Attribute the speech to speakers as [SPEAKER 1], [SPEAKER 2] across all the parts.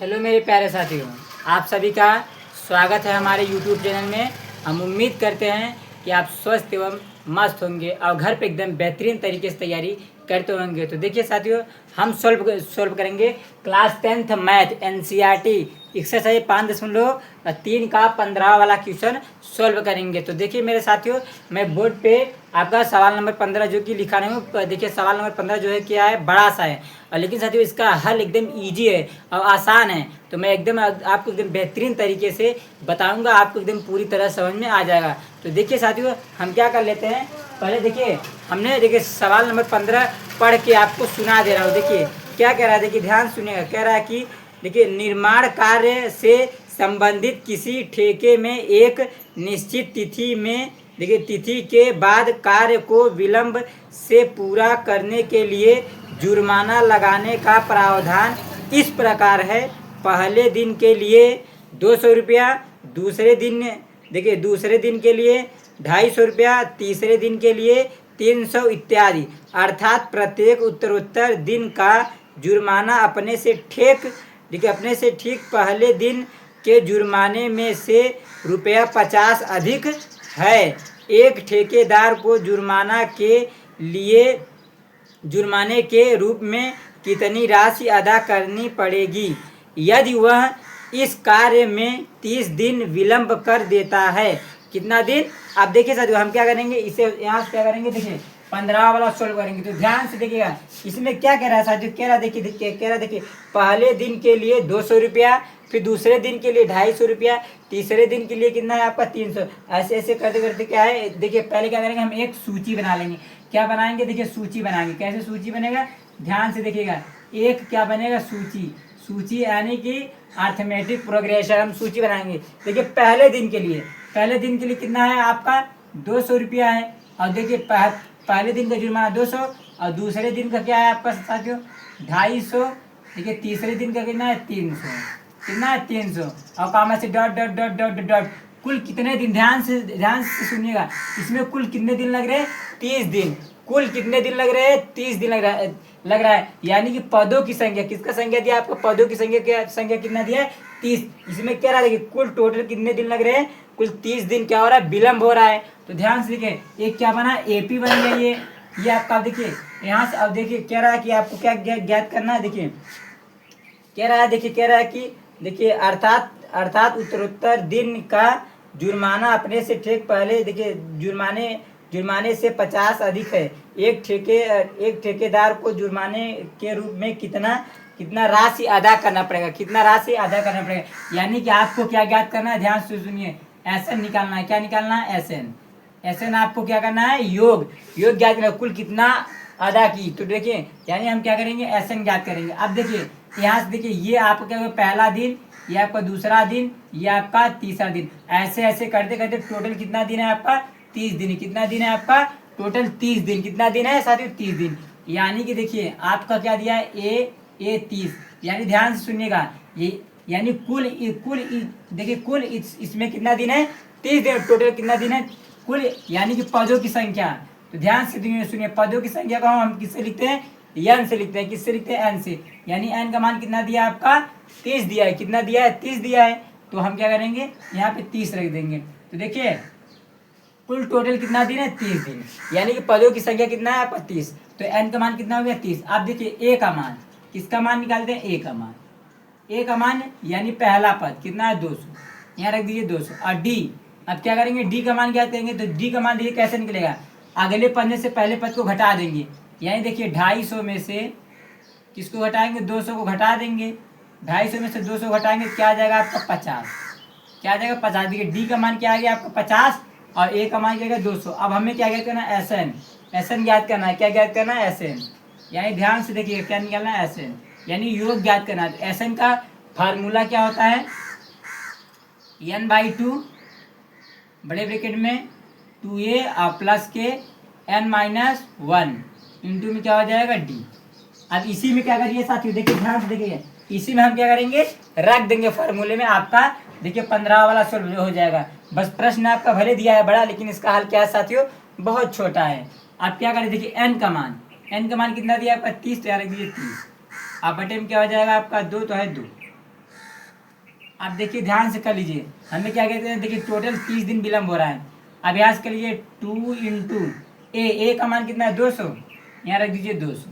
[SPEAKER 1] Hello मेरे प्यारे साथियों, आप सभी का स्वागत है हमारे YouTube चैनल में। हम उम्मीद करते हैं कि आप स्वस्थ एवं मस्त होंगे और घर पे एकदम बेहतरीन तरीके से तैयारी करते होंगे। तो देखिए साथियों, हम सॉल्व करेंगे class 10th math NCERT exercise 5.3 का 15 वाला क्वेश्चन सॉल्व करेंगे। तो देखिए मेरे साथियों, मैं बोर्ड पे आपका सवाल नंबर 15 जो कि लिखा रहा हूँ। देखिए सवाल नंबर 15 जो है क्या है, बड़ा सा है और लेकिन साथियों इसका हल एकदम ईजी है और आसान है। तो मैं एकदम आपको एकदम बेहतरीन तरीके से बताऊंगा, आपको एकदम पूरी तरह समझ में आ जाएगा। तो देखिए साथियों, हम क्या कर लेते हैं, पहले देखिए हमने देखिए सवाल नंबर 15 पढ़ के आपको सुना दे रहा हूँ। देखिए क्या कह रहा है, देखिए ध्यान सुनिएगा। कह रहा है कि देखिए निर्माण कार्य से संबंधित किसी ठेके में एक निश्चित तिथि में देखिए तिथि के बाद कार्य को विलंब से पूरा करने के लिए जुर्माना लगाने का प्रावधान इस प्रकार है। पहले दिन के लिए 200 रुपया, दूसरे दिन के लिए 250 रुपया, तीसरे दिन के लिए 300 इत्यादि। अर्थात प्रत्येक उत्तरोत्तर दिन का जुर्माना अपने से ठीक पहले दिन के जुर्माने में से रुपया 50 अधिक है। एक ठेकेदार को जुर्माने के रूप में कितनी राशि अदा करनी पड़ेगी यदि वह इस कार्य में 30 दिन विलंब कर देता है? कितना दिन? आप देखिए साथियों, हम क्या करेंगे, इसे यहाँ से क्या करेंगे, देखिए 15 वाला सोल्व करेंगे। तो ध्यान से देखिएगा, इसमें क्या कह रहा है साथियों, कह रहा देखिए पहले दिन के लिए 200 रुपया, फिर दूसरे दिन के लिए 250 रुपया, तीसरे दिन के लिए कितना है आपका 300। ऐसे ऐसे करते करते क्या है, देखिए पहले क्या करेंगे, हम एक सूची बना लेंगे। क्या बनाएंगे, देखिए सूची बनाएंगे। कैसे सूची बनेगा, ध्यान से देखिएगा। एक क्या बनेगा, सूची यानी कि अर्थमेटिक प्रोग्रेशन। हम सूची बनाएंगे। देखिए पहले दिन के लिए कितना है आपका 200 रुपया है। और देखिए पहले दिन का जुर्माना 200 और दूसरे दिन का क्या है आपका साथियों 250। देखिए तीसरे दिन का कितना है 300। कितना है 300 और काम से dot dot dot dot dot. कुल कितने दिन, ध्यान से सुनिएगा, इसमें कुल कितने दिन लग रहे हैं, 30 दिन। कुल कितने दिन लग रहे हैं, 30 दिन लग रहा है। यानी कि पदों की संख्या, किसका संख्या दिया आपको, पदों की संख्या कितना दिया है, 30। इसमें क्या रहा है, देखिए कुल टोटल कितने दिन लग रहे हैं, कुल 30 दिन क्या हो रहा है, विलम्ब हो रहा है। तो ध्यान से देखिए, एक क्या बना, AP बन गया ये आपका। देखिए यहाँ से अब देखिए कह रहा है कि आपको क्या ज्ञात करना है। देखिए कह रहा है कि देखिए अर्थात उत्तरोत्तर दिन का जुर्माना अपने से ठीक पहले देखिए जुर्माने से 50 अधिक है। एक ठेकेदार को जुर्माने के रूप में कितना राशि अदा करना पड़ेगा। यानी कि आपको क्या ज्ञात करना है, ध्यान से सुनिए। SN निकालना है। क्या निकालना है, SN आपको क्या करना है, योग ज्ञात करना, कुल कितना अदा की। तो देखिए यानी हम क्या करेंगे, SN ज्ञात करेंगे। अब देखिए यहाँ से देखिए, ये आपका क्या होगा, पहला दिन, ये आपका दूसरा दिन, ये आपका तीसरा दिन। ऐसे ऐसे करते करते टोटल कितना दिन है आपका, 30 दिन। कितना दिन है आपका, टोटल 30 दिन। कितना दिन है साथियों, 30 दिन। यानी कि देखिए आपका क्या दिया है, ए 30। यानी ध्यान से सुनिएगा, ये यानी कुल इसमें कितना दिन है, 30 दिन। टोटल कितना दिन है कुल, यानी कि पदों की संख्या। तो ध्यान से सुनिए, पदों की संख्या को हम किससे लिखते हैं, n से लिखते हैं। किससे लिखते हैं, n से। यानी n का मान कितना दिया आपका, 30 दिया है। कितना दिया है, 30 दिया है। तो हम क्या करेंगे, यहाँ पे 30 रख देंगे। तो देखिए कुल टोटल कितना दिन है, 30 दिन। यानी कि पदों की संख्या कितना है आपका 30। तो n का मान कितना हो गया, 30। आप देखिए a का मान, किसका मान निकालते हैं, a का मान यानी पहला पद कितना है, 200। यहाँ रख दीजिए 200। और d, अब क्या करेंगे, d का मान क्या करेंगे। तो d का मान देखिए कैसे निकलेगा, अगले पद में से पहले पद को घटा देंगे। यानी देखिए 250 में से किसको घटाएंगे, 200 को घटा देंगे। 250 में से 200 घटाएंगे, क्या आ जाएगा आपका 50। क्या आ जाएगा 50। देखिए डी का मान क्या आ गया आपका 50 और ए का मान क्या गया 200। अब हमें क्या ज्ञात करना है, SN ज्ञात करना है। क्या ज्ञात करना है, SN। यानी ध्यान से देखिए क्या निकालना है, SN यानी योग ज्ञात करना है। तो SN का फार्मूला क्या होता है, n/2 बड़े ब्रैकेट में 2a और प्लस के n-1 इंटू में क्या हो जाएगा, d। अब इसी में क्या करिए साथियों, देखिए ध्यान से देखिए, इसी में हम क्या करेंगे, रख देंगे फार्मूले में। आपका देखिए 15 वाला सोल्व हो जाएगा। बस प्रश्न आपका भले दिया है बड़ा, लेकिन इसका हल क्या है साथियों, बहुत छोटा है। आप क्या करें, देखिए n का मान कितना दिया आपका 30। तो यहाँ रख दीजिए 30। अब बटे में क्या हो जाएगा आपका 2 तो है 2। अब देखिए ध्यान से कर लीजिए, हमें क्या कहते हैं, देखिए टोटल 30 दिन विलम्ब हो रहा है। अभ्यास कर लीजिए, 2 इंटू ए का मान कितना है 200, यहाँ रख दीजिए 200,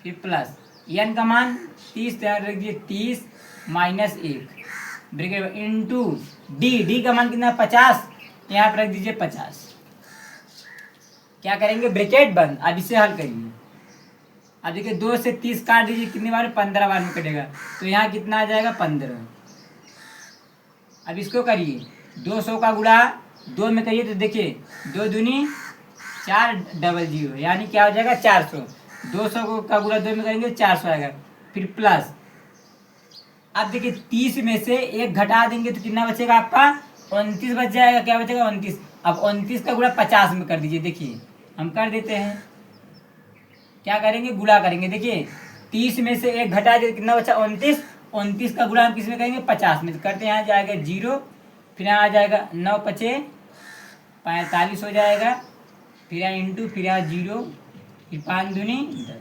[SPEAKER 1] फिर प्लस एन का मान 30, यहाँ रख दीजिए 30 माइनस 1 ब्रैकेट इंटू डी का मान कितना है 50, यहाँ पर रख दीजिए 50। क्या करेंगे, ब्रैकेट बंद। अब इसे हल करिए। अब देखिए 2 से 30 काट दीजिए, कितनी बार, 15 बार में कटेगा, तो यहाँ कितना आ जाएगा 15। अब इसको करिए, 200 का गुणा 2 में करिए तो देखिए 2 दूनी 4 डबल 0, यानी क्या हो जाएगा 400। 200 को का गुणा 2 में करेंगे 400 आएगा, फिर प्लस। अब देखिए 30 में से 1 घटा देंगे तो कितना बचेगा आपका, 29 बच जाएगा। क्या बचेगा 29। अब 29 का गुणा 50 में कर दीजिए, देखिए हम कर देते हैं। क्या करेंगे, गुणा करेंगे। देखिए 30 में से 1 घटा दे कितना बचा 29, 29 का गुणा हम किस में करेंगे 50 में, तो करते हैं यहाँ जाएगा 0, फिर यहाँ आ जाएगा 9 पचे 45 हो जाएगा, फिर यहाँ इंटू, फिर यहाँ 0, फिर 5 दूनी 10,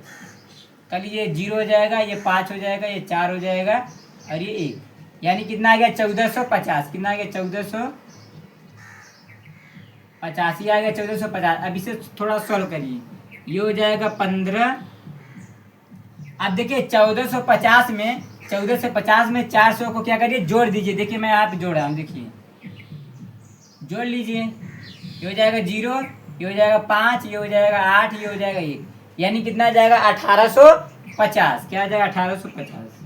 [SPEAKER 1] कल ये 0 हो जाएगा, ये 5 हो जाएगा, ये 4 हो जाएगा और ये 1, यानी कितना आ गया 1450। कितना आ गया 1450 आ गया 1450। अब इसे थोड़ा सॉल्व करिए, ये हो जाएगा 15। अब देखिए 1450 में 400 को क्या करिए जोड़ दीजिए। देखिए मैं यहाँ पे जोड़ रहा हूँ, देखिए जोड़ लीजिए, ये हो जाएगा 0, ये हो जाएगा 5, ये हो जाएगा 8, ये हो जाएगा 1, यानी कितना आ जाएगा 1850। क्या आ जाएगा 1850।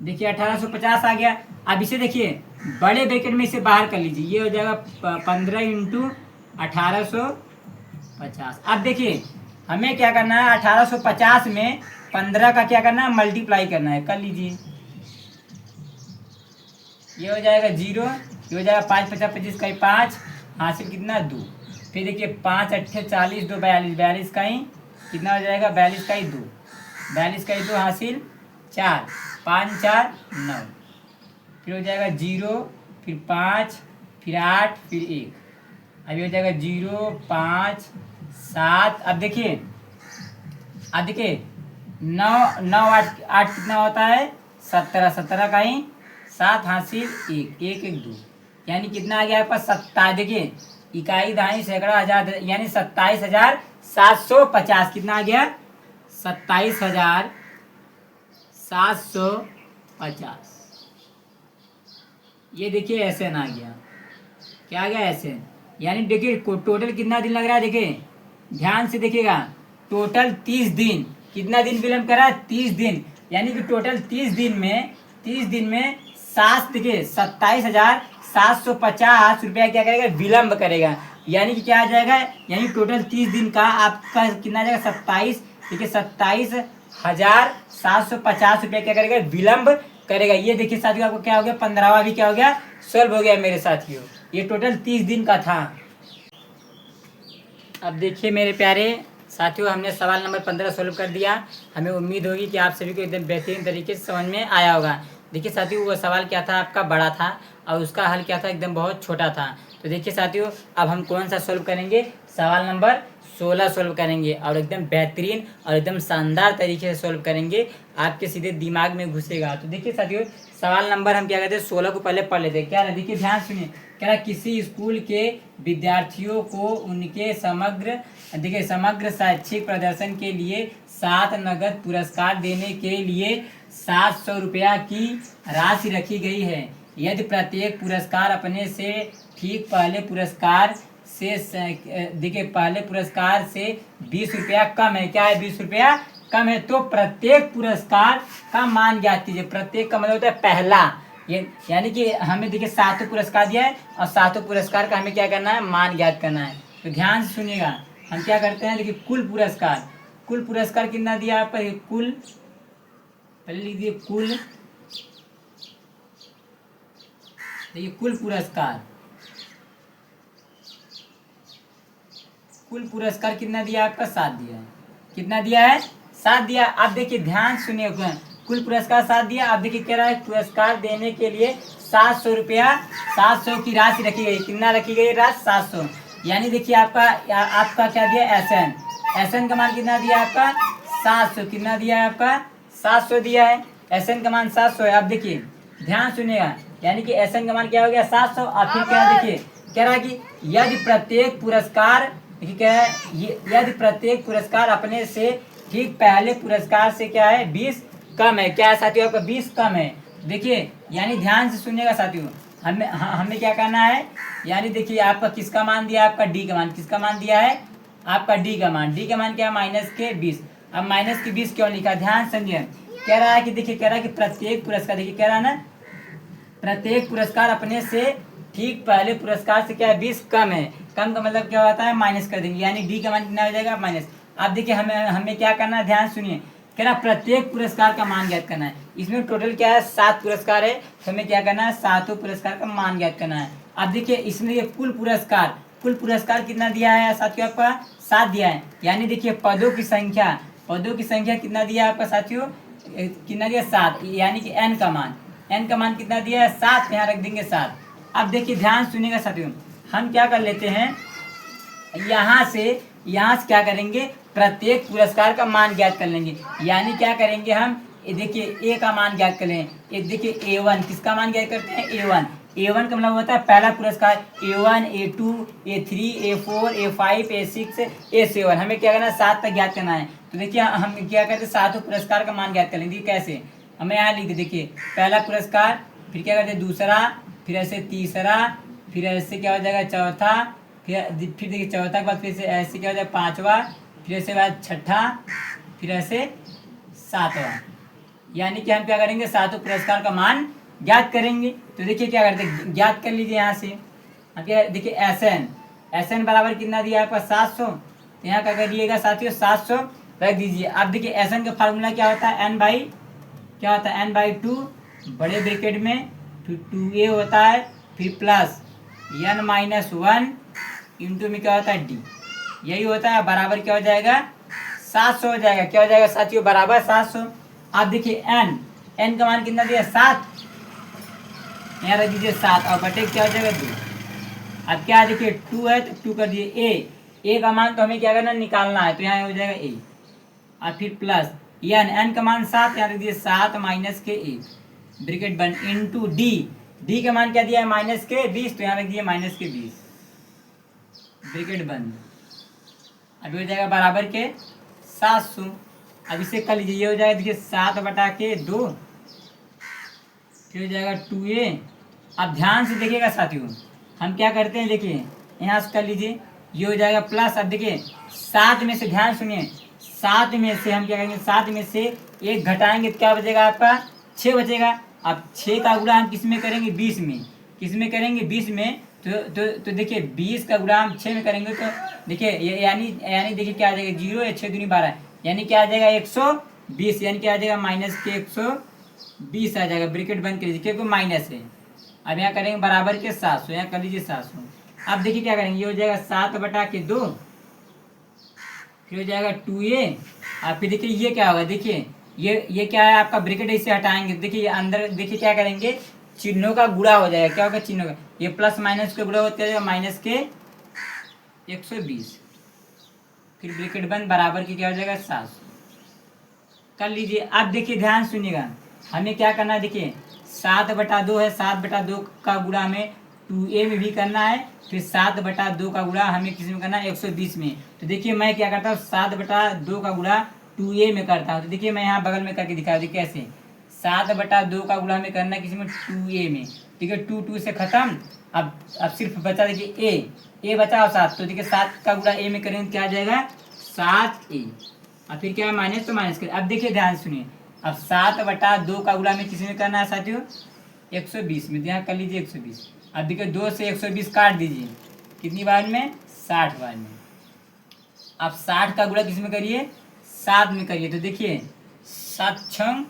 [SPEAKER 1] देखिए 1850 आ गया। अब इसे देखिए बड़े ब्रैकेट में इसे बाहर कर लीजिए, ये हो जाएगा 15 इंटू 1850। अब देखिए हमें क्या करना है, 1850 में 15 का क्या करना है, मल्टीप्लाई करना है। कर लीजिए, ये हो जाएगा 0, ये हो जाएगा 5 50 25 का ही 5, हासिल कितना 2, फिर देखिए 5 8 40 2 42, 42 का ही कितना हो जाएगा 42 का ही 2, 42 का ही 2 हासिल 4, 5 4 9, फिर हो जाएगा 0, फिर 5, फिर 8, फिर 1, अब ये हो जाएगा 0 5 7। अब देखिए 9 9 8 8 कितना होता है 17, 17 का ही 7 हासिल 1 1 1 2, यानी कितना आ गया आपका 27। देखिए इकाई दहाई सैकड़ा हजार, यानी 27,750। कितना आ गया 27,750। ये देखिए एसएन आ गया। क्या आ गया एसएन, यानी देखिए टोटल कितना दिन लग रहा है। देखिए ध्यान से देखिएगा, टोटल 30 दिन। कितना दिन विलम्ब करा 30 दिन, यानी कि टोटल 30 दिन में 27,750 रुपया क्या करेगा विलम्ब करेगा, यानी कि क्या आ जाएगा, यानी टोटल 30 दिन का आपका कितना आ जाएगा 27,750 रुपया क्या करेगा विलम्ब करेगा। ये देखिए साथियों आपको क्या हो गया 15वां भी क्या हो गया सॉल्व हो गया मेरे साथियों। ये टोटल 30 दिन का था। अब देखिए मेरे प्यारे साथियों, हमने सवाल नंबर 15 सोल्व कर दिया। हमें उम्मीद होगी कि आप सभी को एकदम बेहतरीन तरीके से समझ में आया होगा। देखिए साथियों वो सवाल क्या था आपका बड़ा था और उसका हल क्या था एकदम बहुत छोटा था। तो देखिए साथियों अब हम कौन सा सोल्व करेंगे, सवाल नंबर 16 सोल्व करेंगे और एकदम बेहतरीन और एकदम शानदार तरीके से सोल्व करेंगे, आपके सीधे दिमाग में घुसेगा। तो देखिए साथियों सवाल नंबर हम क्या कहते हैं 16 को पहले पढ़ लेते हैं। क्या है देखिए ध्यान सुनिए, क्या है किसी स्कूल के विद्यार्थियों को उनके समग्र शैक्षिक प्रदर्शन के लिए 7 नगद पुरस्कार देने के लिए 700 रुपया की राशि रखी गई है। यदि प्रत्येक पुरस्कार अपने से ठीक पहले पुरस्कार से 20 रुपया कम है। क्या है 20 रुपया कम है, तो प्रत्येक पुरस्कार का मान ज्ञात कीजिए। प्रत्येक का मतलब होता है पहला, ये यानी कि हमें देखिए 7 पुरस्कार दिया है और 7 पुरस्कार का हमें क्या करना है मान ज्ञात करना है। तो ध्यान से सुनिएगा, हम क्या करते हैं देखिए कुल पुरस्कार कितना दिया आप, कुल पहले लिख दिए कुल, देखिए कुल पुरस्कार कितना दिया आपका 7 दिया है। कितना दिया है 7 दिया। अब देखिए ध्यान सुनिए, कुल पुरस्कार 7 दिया। अब देखिए कह रहा है पुरस्कार देने के लिए 700 रुपया 700 की राशि रखी गई। कितना रखी गई राशि 700, यानी देखिए आपका क्या दिया एसएन का मान कितना दिया आपका 700। कितना दिया है आपका 700 दिया है। एस एन का मान 700 है। अब देखिए ध्यान सुनिएगा, यानी कि एस एन का मान क्या हो गया 700। और फिर क्या है देखिए कह रहा है कि यदि प्रत्येक पुरस्कार, देखिए क्या है यदि प्रत्येक पुरस्कार अपने से ठीक पहले पुरस्कार से क्या है 20 कम है। क्या है साथियों आपका 20 कम है। देखिए यानी ध्यान से सुनिएगा साथियों, हमें क्या करना है, यानी देखिए आपका किसका मान दिया है, आपका डी का मान, किसका मान दिया है आपका डी का मान। डी का मान क्या है -20। अब -20 क्यों लिखा, ध्यान समझिए। कह रहा है कि देखिए कह रहा है कि प्रत्येक पुरस्कार, देखिए कह रहा है ना प्रत्येक पुरस्कार अपने से ठीक पहले पुरस्कार से क्या है 20 कम है। कम का मतलब क्या होता है माइनस कर देंगे, यानी डी का मान कितना हो जाएगा माइनस। अब देखिए हमें क्या करना है, ध्यान सुनिए। कह रहा प्रत्येक पुरस्कार का मान ज्ञात करना है। इसमें टोटल क्या है 7 पुरस्कार है, तो हमें क्या करना है 7 पुरस्कार का मान ज्ञात करना है। अब देखिए इसमें ये कुल पुरस्कार कितना दिया है साथियों, आपका 7 दिया है। यानी देखिए पदों की संख्या कितना दिया है आपका साथियों, कितना दिया 7, यानी कि एन का मान कितना दिया है 7, यहाँ रख देंगे 7। अब देखिए ध्यान सुनिएगा साथियों, हम क्या कर लेते हैं, यहाँ से क्या करेंगे प्रत्येक पुरस्कार का मान ज्ञात कर लेंगे। यानी क्या करेंगे हम, देखिए ए का मान ज्ञात कर लें। देखिए A1 किसका मान ज्ञात करते हैं, A1 का मतलब होता है पहला पुरस्कार। A1 A2 A3 A4 A5 A6 A7, हमें क्या करना है 7 तक ज्ञात करना है। तो देखिए हम क्या करते हैं 7 पुरस्कार का मान ज्ञात कर लेंगे। कैसे, हमें यहाँ लिख दे, देखिए पहला पुरस्कार, फिर क्या करते हैं दूसरा, फिर ऐसे तीसरा, फिर ऐसे क्या हो जाएगा चौथा, फिर देखिए चौथा के बाद फिर से ऐसे क्या हो जाएगा पांचवा, फिर ऐसे बाद छठा, फिर ऐसे सातवां। यानी कि हम क्या करेंगे 7 पुरस्कार का मान ज्ञात करेंगे। तो देखिए क्या करते हैं ज्ञात कर लीजिए यहाँ से। अब क्या देखिए एस एन बराबर कितना दिया है आपका 700, तो यहाँ क्या करिएगा साथियों 700 रख दीजिए। अब देखिए एस एन का फार्मूला क्या होता है, n/2 बड़े ब्रैकेट में, फिर 2a होता है, फिर प्लस n-1 इंटू में क्या होता है d, यही होता है। बराबर क्या हो जाएगा 700 हो जाएगा। क्या हो जाएगा साथियों बराबर 700। आप देखिए n का मान कितना दिया 7, यहाँ रख दीजिए 7 और बटे क्या हो जाएगा 2। अब क्या देखिए 2 है तो 2 कर दिए a का मान तो हमें क्या करना निकालना है, तो यहाँ हो जाएगा a, और फिर प्लस n का मान 7, यहाँ रख दिए 7 माइनस के 1 ब्रैकेट बंद इंटू डी का मान क्या दिया है -20, तो यहाँ रख दिए -20 ब्रैकेट बंद। अभी हो जाएगा बराबर के 700। अब इसे कर लीजिए, ये हो जाएगा देखिए 7/2, फिर हो जाएगा 2a। अब ध्यान से देखिएगा साथियों, हम क्या करते हैं, देखिए यहाँ से कर लीजिए, ये हो जाएगा प्लस। अब देखिए 7 में से ध्यान सुनिए, 7 में से हम क्या करेंगे 7 में से 1 घटाएंगे तो क्या बचेगा आपका 6 बचेगा। अब 6 का गुणा हम किस में करेंगे 20 में, किस में करेंगे 20 में। तो देखिए 20 का गुणा हम 6 में करेंगे तो देखिए यानी देखिए क्या आ जाएगा 0 या 6 दूनी 12, यानी क्या आ जाएगा 120, यानी क्या आ जाएगा -120 आ जाएगा। ब्रैकेट बंद कर लीजिए क्योंकि माइनस है। अब यहाँ करेंगे बराबर के 700, यहाँ कर लीजिए 700। अब देखिए क्या करेंगे, ये हो जाएगा 7/2, फिर हो जाएगा 2a। अब फिर देखिए ये क्या होगा, देखिए ये क्या है आपका ब्रैकेट, इसे हटाएंगे। देखिए अंदर देखिए क्या करेंगे चिन्हों का गुणा हो जाएगा। क्या होगा चिन्हों का, ये प्लस माइनस का गुणा होता है माइनस के 120, फिर ब्रैकेट बंद बराबर की क्या हो जाएगा 700 कर लीजिए। अब देखिए ध्यान सुनिएगा, हमें क्या करना है, देखिए 7/2 है, 7/2 का गुणा हमें 2a में भी करना है, फिर 7/2 का गुणा हमें किस में करना है 120 में। तो देखिए मैं क्या करता हूँ 7/2 का गुणा 2a में करता हूँ। तो देखिए मैं यहाँ बगल में करके दिखा दी कैसे, 7/2 का गुणा हमें करना है किसी में 2a में। ठीक है 2 से खत्म। अब सिर्फ बचा देखिए a बचा और 7, तो देखिए 7 का गुणा a में करेंगे क्या आ जाएगा 7a, और फिर क्या है माइनस तो माइनस करें। अब देखिए ध्यान सुनिए, अब 7/2 का गुणा में किसी में करना है साथियों 120 में, यहाँ कर लीजिए 120। अब देखिए 2 से 120 काट दीजिए, कितनी बार में 60 बार में। अब 60 का गुणा किस में करिए 7 में करिए, तो देखिए 7×6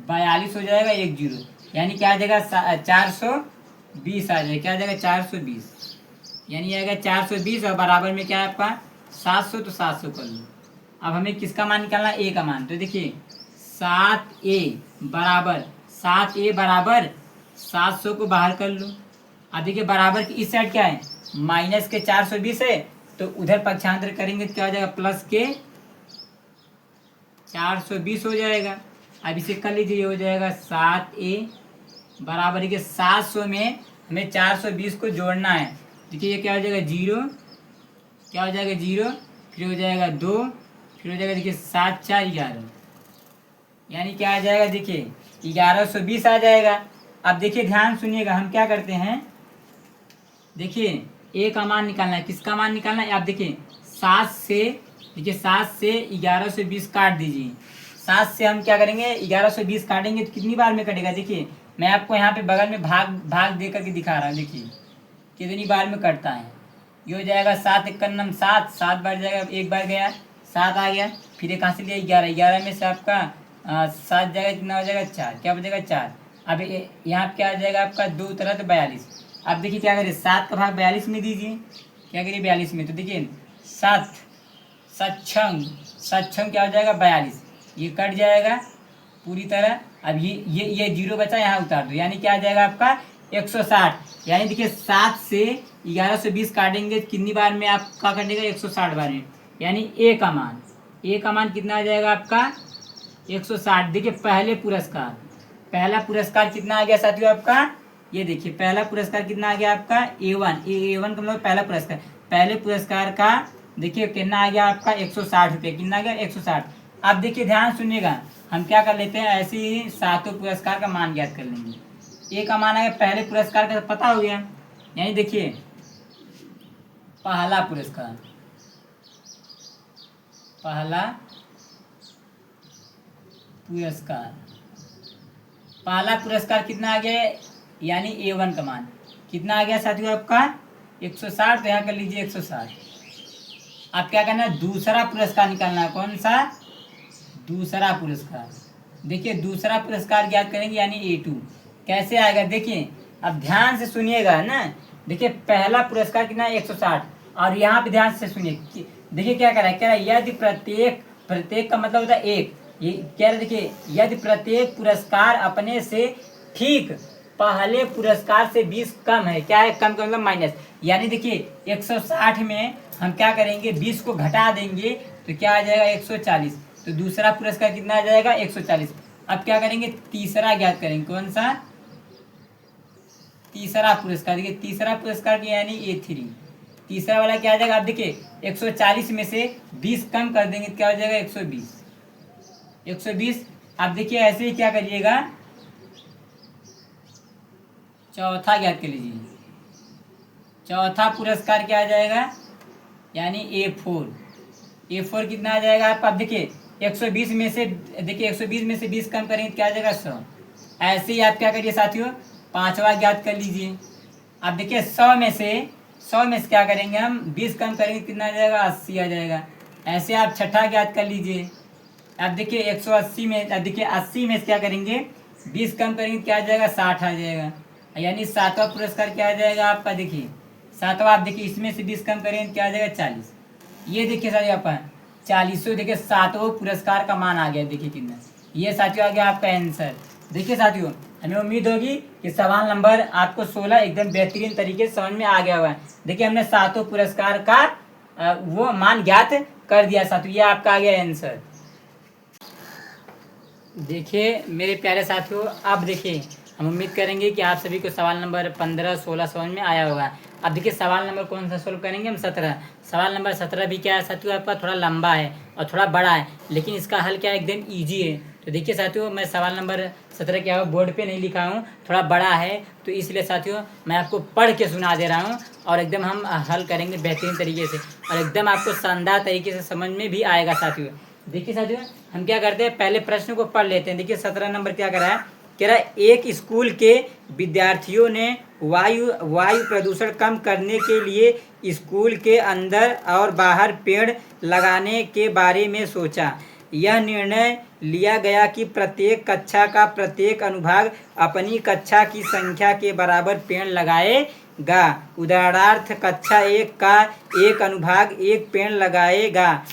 [SPEAKER 1] 42 हो जाएगा 10, यानी क्या आ जाएगा 420 आ जाएगा। क्या आ जाएगा 420, यानी आएगा 420 और बराबर में क्या है आपका 700, तो 700 कर लो। अब हमें किसका मान निकालना है a का मान, तो देखिए 7a बराबर 700 को बाहर कर लो। अब देखिए बराबर की इस साइड क्या है माइनस के 420 है, तो उधर पक्षांतर करेंगे तो क्या हो जाएगा प्लस के 420 हो जाएगा। अब इसे कर लीजिए, ये हो जाएगा 7a बराबर के 700 में हमें 420 को जोड़ना है। देखिए ये क्या हो जाएगा 0, क्या हो जाएगा 0, फिर हो जाएगा 2, फिर हो जाएगा देखिए 7 4 11, यानी क्या आ जाएगा देखिए 1120 आ जाएगा। अब देखिए ध्यान सुनिएगा, हम क्या करते हैं, देखिए ए का मान निकालना है, किसका मान निकालना है, आप देखिए 7 से, देखिए 7 से 1120 काट दीजिए। 7 से हम क्या करेंगे 1120 काटेंगे तो कितनी बार में कटेगा, देखिए मैं आपको यहाँ पे बगल में भाग भाग दे करके दिखा रहा हूँ, देखिए कितनी बार में कटता है। ये हो जाएगा 7 1 7, 7 बार जाएगा, एक बार गया 7 आ गया, फिर ये कहाँ से लिया 11, 11 में से आपका 7 जाएगा, कितना हो जाएगा 4, क्या बचेगा 4। अब यहाँ पे क्या आ जाएगा आपका 2 तरह तो 42। अब देखिए क्या करिए 7 का भाग 42 में दीजिए, क्या करिए 42 में, तो देखिए 7 7 क्या हो जाएगा 42, ये कट जाएगा पूरी तरह। अब ये 0 बचा, यहाँ उतार दो, यानी क्या आ जाएगा आपका 160। यानी देखिए 7 से 1120 काटेंगे कितनी बार में आपका कटेगा 160 बार में, यानी ए का मान कितना आ जाएगा आपका 160। देखिए पहला पुरस्कार कितना आ गया साथियों आपका, ये देखिए पहला पुरस्कार कितना आ गया आपका A1 का मतलब पहला पुरस्कार, पहले पुरस्कार का देखिए कितना आ गया आपका 160 रुपये, कितना आ गया 160। अब देखिए ध्यान सुनिएगा, हम क्या कर लेते हैं, ऐसे ही सातों पुरस्कार का मान ज्ञात कर लेंगे। ए का मान आ गया, पहले पुरस्कार का पता हो गया, यानी देखिए पहला पुरस्कार कितना आ गया, यानी A1 का मान कितना आ गया साथियों आपका 160, तो यहाँ कर लीजिए 160। अब क्या करना है, दूसरा पुरस्कार निकालना है, कौन सा दूसरा पुरस्कार। देखिए दूसरा पुरस्कार ज्ञात करेंगे, यानी A2 कैसे आएगा, देखिए अब ध्यान से सुनिएगा ना। देखिए पहला पुरस्कार कितना है 160, और यहाँ पे ध्यान से सुनिए, देखिए क्या कह रहा है यदि प्रत्येक का मतलब होता है एक, ये कह रहा है देखिए यदि प्रत्येक पुरस्कार अपने से ठीक पहले पुरस्कार से 20 कम है, क्या है कम का मतलब माइनस, यानी देखिए 160 में हम क्या करेंगे 20 को घटा देंगे तो क्या आ जाएगा 140, तो दूसरा पुरस्कार कितना आ जाएगा 140। अब क्या करेंगे तीसरा ज्ञात करेंगे, कौन सा तीसरा पुरस्कार, देखिए तीसरा पुरस्कार की यानी A3, तीसरा वाला क्या आ जाएगा, आप देखिए 140 में से 20 कम कर देंगे क्या हो जाएगा 120। अब देखिए ऐसे ही क्या करिएगा, चौथा ज्ञात कर लीजिए, चौथा पुरस्कार क्या आ जाएगा, यानी A4 कितना आ जाएगा आपका, अब देखिए 120 में से, देखिए 120 में से 20 कम करेंगे क्या आ जाएगा 100। ऐसे ही आप क्या करिए साथियों पांचवा ज्ञात कर लीजिए। अब देखिए 100 में से क्या करेंगे हम 20 कम करेंगे कितना आ जाएगा 80 आ जाएगा। ऐसे आप छठा ज्ञात कर लीजिए। अब देखिए 180 में, अब देखिए 80 में से क्या करेंगे 20 कम करेंगे क्या आ जाएगा 60 आ जाएगा, यानी सातवां पुरस्कार क्या आ जाएगा आपका, देखिए सातवां, आप देखिए इसमें से 20 कम करेंगे क्या आ जाएगा 40। ये देखिए साथियों आपका 40, देखिए सातवां पुरस्कार का मान आ गया, देखिए कितना, ये साथियों आ गया आपका आंसर। देखिए साथियों हमें उम्मीद होगी कि सवाल नंबर आपको 16 एकदम बेहतरीन तरीके से समझ में आ गया होगा। देखिए हमने सातों पुरस्कार का वो मान ज्ञात कर दिया साथियों, ये आपका आ गया आंसर। देखिए मेरे प्यारे साथियों, अब देखिए हम उम्मीद करेंगे कि आप सभी को सवाल नंबर 15 16 समझ में आया होगा। अब देखिए सवाल नंबर कौन सा सोल्व करेंगे हम 17। सवाल नंबर 17 भी क्या है साथियों आपका थोड़ा लंबा है और थोड़ा बड़ा है, लेकिन इसका हल क्या है एकदम ईजी है। तो देखिए साथियों मैं सवाल नंबर 17 क्या है बोर्ड पे नहीं लिखा हूँ, थोड़ा बड़ा है, तो इसलिए साथियों मैं आपको पढ़ के सुना दे रहा हूँ और एकदम हम हल करेंगे बेहतरीन तरीके से और एकदम आपको शानदार तरीके से समझ में भी आएगा साथियों। देखिए साथियों हम क्या करते हैं पहले प्रश्न को पढ़ लेते हैं। देखिए 17 नंबर क्या कह रहा है एक स्कूल के विद्यार्थियों ने वायु प्रदूषण कम करने के लिए स्कूल के अंदर और बाहर पेड़ लगाने के बारे में सोचा। यह निर्णय लिया गया कि प्रत्येक कक्षा का प्रत्येक अनुभाग अपनी कक्षा की संख्या के बराबर पेड़ लगाएगा। उदाहरणार्थ कक्षा 1 का एक अनुभाग एक पेड़ लगाएगा,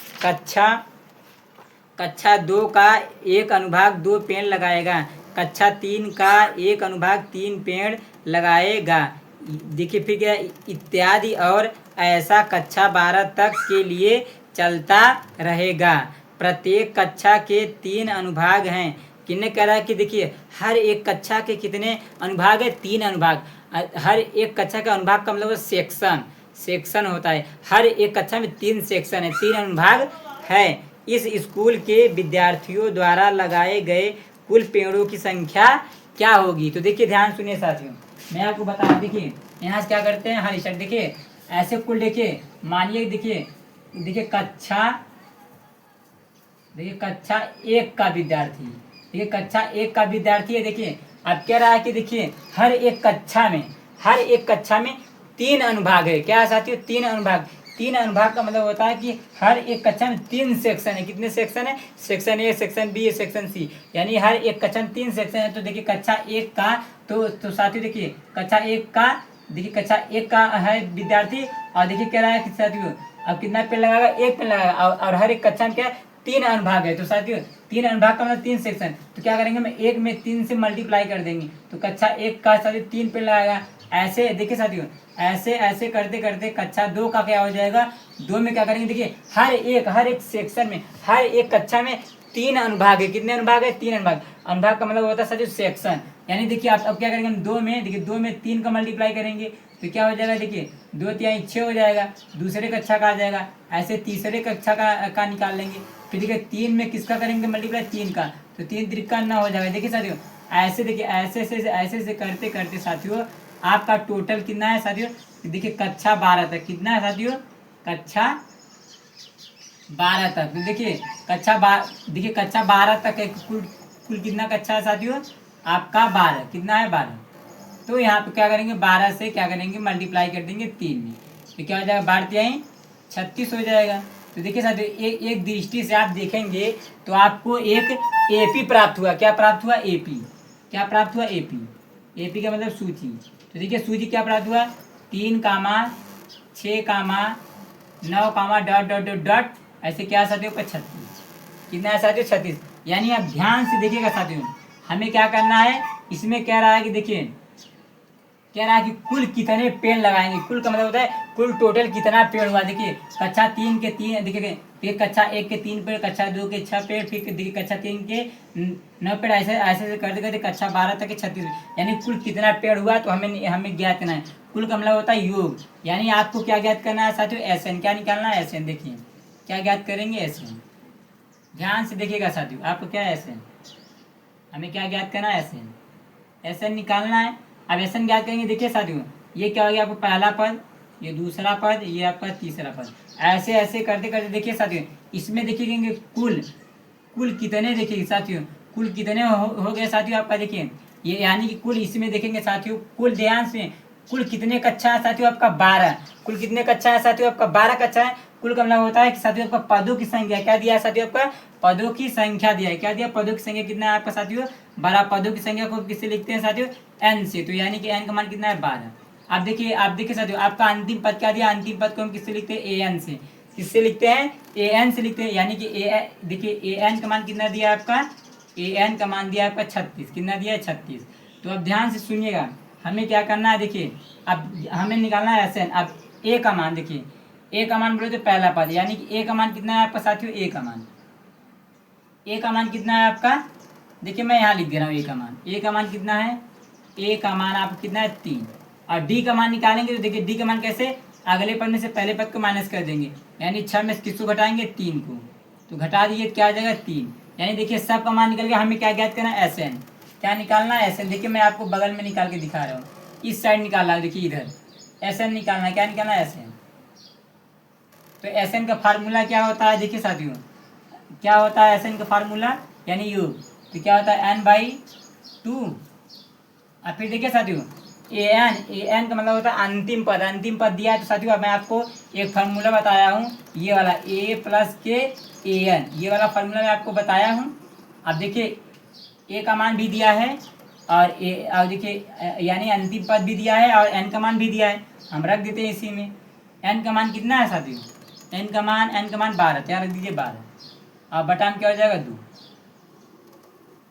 [SPEAKER 1] कक्षा 2 का एक अनुभाग 2 पेड़ लगाएगा, कक्षा 3 का एक अनुभाग 3 पेड़ लगाएगा। देखिए फिर क्या इत्यादि, और ऐसा कक्षा 12 तक के लिए चलता रहेगा। प्रत्येक कक्षा के 3 अनुभाग हैं किन्ने कह रहा है कि देखिए हर एक कक्षा के कितने अनुभाग है, 3 अनुभाग। हर एक कक्षा का अनुभाग का मतलब सेक्शन, सेक्शन होता है। हर एक कक्षा में 3 सेक्शन है, 3 अनुभाग है। इस स्कूल के विद्यार्थियों द्वारा लगाए गए कुल पेड़ों की संख्या क्या होगी? तो देखिए ध्यान सुनिए साथियों, मैं आपको बता, देखिए यहाँ से क्या करते हैं, हर स्टेप देखिए ऐसे कुल, देखिए मानिए देखिए देखिए कक्षा 1 का विद्यार्थी, देखिए कक्षा 1 का विद्यार्थी है। देखिए अब कह रहा है कि देखिए हर एक कक्षा में 3 अनुभाग है। क्या है साथियों? 3 अनुभाग। 3 अनुभाग का मतलब होता है कि हर एक कक्षा में 3 सेक्शन है। कितने सेक्शन है? Section A, section B, section C, यानी हर एक कक्षा में 3 सेक्शन है। तो देखिए कक्षा 1 का तो साथियों देखिए कक्षा 1 का, देखिए कक्षा 1 का है विद्यार्थी, और देखिए कह रहा है कि साथियों अब कितना पेड़ लगाएगा? 1 पेड़ लगाएगा, और हर एक कक्षा में क्या है? 3 अनुभाग है। तो साथियों 3 अनुभाग का मतलब 3 सेक्शन। तो क्या करेंगे, मैं 1 में 3 से मल्टीप्लाई कर देंगे, तो कक्षा 1 का साथियों 3 पेड़ लगाएगा। ऐसे देखिए साथियों, ऐसे ऐसे करते करते कक्षा 2 का क्या हो जाएगा? 2 में क्या करेंगे? देखिए हर एक सेक्शन में, हर एक कक्षा में 3 अनुभाग है। कितने अनुभाग है? 3 अनुभाग। अनुभाग का मतलब होता है साथियों सेक्शन। यानी देखिए आप अब क्या करेंगे, हम 2 में, देखिए 2 में 3 का मल्टीप्लाई करेंगे, तो क्या हो जाएगा? देखिए 2 तिहाई 6 हो जाएगा, दूसरे कक्षा का आ जाएगा। ऐसे तीसरे कक्षा का निकाल लेंगे। फिर देखिए 3 में किसका करेंगे मल्टीप्लाई? 3 का, तो 3 त्रिका 9 हो जाएगा। देखिए साथियों ऐसे, देखिए ऐसे से करते करते साथियों आपका टोटल कितना है साथियों? देखिए कक्षा 12 तक कितना है साथियों? कक्षा 12 तक। तो देखिए कक्षा 12 तक है। कुल कुल कितना कक्षा है साथियों? आपका 12। कितना है? 12। तो यहाँ पे क्या करेंगे, 12 से क्या करेंगे? मल्टीप्लाई कर देंगे 3 में, तो क्या हो जाएगा? 12 तिहाई 36 हो जाएगा। तो देखिए साथियों एक दृष्टि से आप देखेंगे तो आपको एक एपी प्राप्त हुआ। क्या प्राप्त हुआ? एपी। क्या प्राप्त हुआ? एपी। एपी का मतलब सूची। तो देखिए सूची क्या प्राप्त हुआ? 3 कामा 6 कामा 9 कामा डॉट डॉट डॉट डॉट, ऐसे क्या साथियों? 36। कितना है साथियों? 36। यानी आप ध्यान से देखिएगा साथियों, हमें क्या करना है, इसमें कह रहा है कि देखिए कह रहा है कि कुल कितने पेड़ लगाएंगे। कुल का मतलब होता है कुल टोटल कितना पेड़ हुआ। देखिए कक्षा 3 के 3, देखिए फिर कक्षा 1 के 3 पेड़, कक्षा 2 के 6 पेड़, फिर देखिए कक्षा 3 के 9 पेड़, ऐसे ऐसे करते करते कक्षा 12 तक के 36, यानी कुल कितना पेड़ हुआ। तो हमें ज्ञात करना है। कुल का मतलब होता है योग, यानी आपको क्या ज्ञात करना है साथियों? एसएन। क्या निकालना है? एसएन। देखिए क्या ज्ञात करेंगे? एसएन। ध्यान से देखिएगा साथियों, आपको क्या है एसएन, हमें क्या ज्ञात करना है? एसएन। एसएन निकालना है। अब एसएन ज्ञात करेंगे। देखिए साथियों ये क्या हो गया? आपको पहला पद, ये दूसरा पद, ये आपका तीसरा पद, ऐसे ऐसे करते करते देखिए साथियों इसमें देखिए कुल कुल कितने, देखिए साथियों कुल कितने हो गए साथियों आपका? देखिए ये यानी कि कुल इसमें देखेंगे साथियों, कुल ध्यान से, कुल कितने कक्षा है साथियों? आपका 12। कुल कितने कक्षा है साथियों? आपका 12 कक्षा है। कुल का मतलब होता है कि साथियों आपका पदों की संख्या क्या दिया है साथियों? आपका पदों की संख्या दिया है। क्या दिया? पदों की संख्या कितना है आपका साथियों? 12। पदों की संख्या को किससे लिखते हैं साथियों? एन से। तो यानी कि एन का मान कितना है? 12। आप देखिए साथियों आपका अंतिम पद क्या दिया? अंतिम पद को हम किससे लिखते हैं? ए एन से। किससे लिखते हैं? ए एन से लिखते हैं। यानी कि देखिए ए एन का मान कितना दिया आपका? ए एन का मान दिया आपका 36। कितना दिया है? 36। तो अब ध्यान से सुनिएगा, हमें क्या करना है? देखिए अब हमें निकालना है एस एन। अब ए का मान, देखिए ए का मान बोले तो पहला पद, यानी कि ए का मान कितना है आपका साथियों? ए का मान, ए का मान कितना है आपका? देखिए मैं यहाँ लिख दे रहा हूँ ए का मान। ए का मान कितना है? ए का मान आपका कितना है? 3। और डी का मान निकालेंगे तो देखिए डी का मान कैसे? अगले पद में से पहले पद को माइनस कर देंगे, यानी 6 में से किसको घटाएंगे? 3 को, तो घटा दीजिए क्या आ जाएगा? 3। यानी देखिए सब का मान निकल गया। हमें क्या ज्ञात करना है? S N. क्या निकालना है? S N. देखिए मैं आपको बगल में निकाल के दिखा रहा हूँ, इस साइड निकालना है। देखिए इधर एस एन निकालना है। क्या निकालना है? S N. तो एस एन का फार्मूला क्या होता है? देखिए साथियों क्या होता है एस एन का फार्मूला, यानी योग। तो क्या होता है? n/2। और फिर देखिए साथियों ए एन का मतलब होता है अंतिम पद। अंतिम पद दिया है तो साथियों मैं आपको एक फार्मूला बताया हूँ, ये वाला ए प्लस के ए एन, ये वाला फार्मूला मैं आपको बताया हूँ। अब देखिए ए का मान भी दिया है, और देखिए यानी अंतिम पद भी दिया है, और एन का मान भी दिया है। हम रख देते हैं इसी में। एन का मान कितना है साथियों? एन का मान 12। क्या रख दीजिए? 12। अब बटा में क्या हो जाएगा? 2।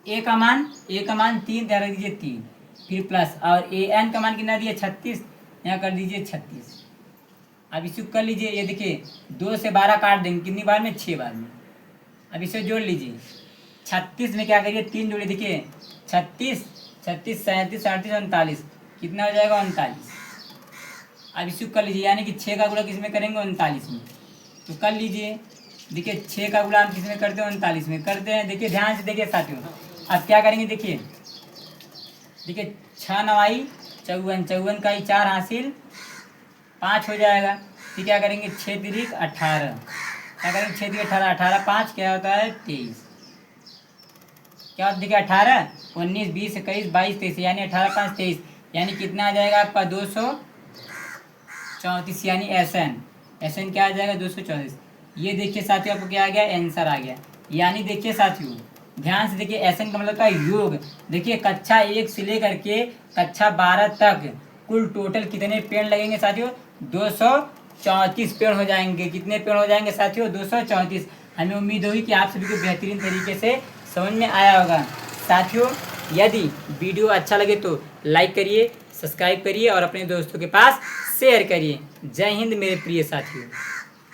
[SPEAKER 1] ए का मान 3, क्या रख दीजिए? 3। फिर प्लस, और ए एन का मान कितना दिए? 36, यहाँ कर दीजिए 36। अब इसे कर लीजिए, ये देखिए 2 से 12 काट देंगे कितनी बार में? 6 बार में। अब इसे जोड़ लीजिए, 36 में क्या करिए 3 जोड़िए, देखिए 36, 37, 37, 38, 39, कितना हो जाएगा 39। अब इसको कर लीजिए, यानी कि 6 का गुणा किस में करेंगे 39 में, तो कर लीजिए। देखिए 6 का गुणा हम किस में करते हैं 39 में करते हैं। देखिए ध्यान से देखिए साथियों, अब क्या करेंगे, देखिए 6 9 54, 54 का ही 4 हासिल 5 हो जाएगा। फिर क्या करेंगे 6 3 18, क्या करेंगे 6 3 18, 18 5 क्या होता है 23, क्या होता है देखिए 18 19 20 21 22 23, यानी 18 5 23, यानी कितना आ जाएगा आपका 234, यानी SN क्या आ जाएगा 234। ये देखिए साथियों आपको क्या आ गया, आंसर आ गया। यानी देखिए साथियों ध्यान से देखिए, SN का मतलब का योग। देखिए कक्षा 1 से लेकर के कक्षा 12 तक कुल टोटल कितने पेड़ लगेंगे साथियों, 234 पेड़ हो जाएंगे। कितने पेड़ हो जाएंगे साथियों, 234। हमें उम्मीद होगी कि आप सभी को बेहतरीन तरीके से समझ में आया होगा। साथियों यदि वीडियो अच्छा लगे तो लाइक करिए, सब्सक्राइब करिए और अपने दोस्तों के पास शेयर करिए। जय हिंद मेरे प्रिय साथियों।